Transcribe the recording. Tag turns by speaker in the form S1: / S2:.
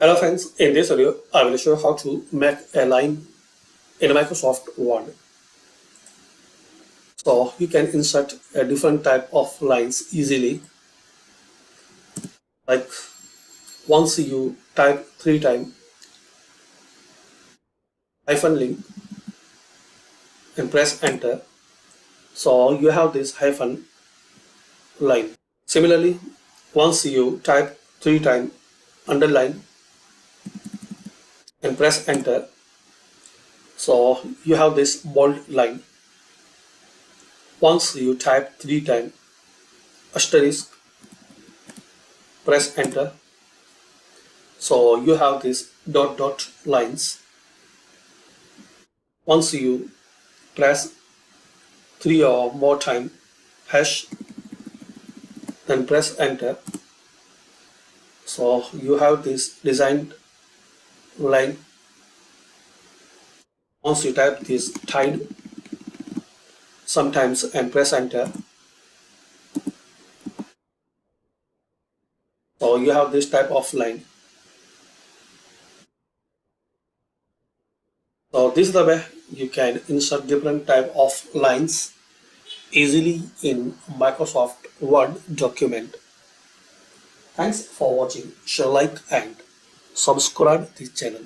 S1: Hello friends, in this video I will show how to make a line in Microsoft Word. So you can insert a different type of lines easily. Like once you type 3 times hyphen link and press enter, so you have this hyphen line. Similarly, once you type 3 times underline and press enter, so you have this bold line. Once you type 3 times asterisk, press enter, so you have this dot lines. Once you press 3 or more times hash, then press enter, so you have this designed line. Once you type this tide sometimes and press enter, so you have this type of line. So this is the way you can insert different type of lines easily in Microsoft Word document. Thanks for watching. Share, like and subscribe this channel.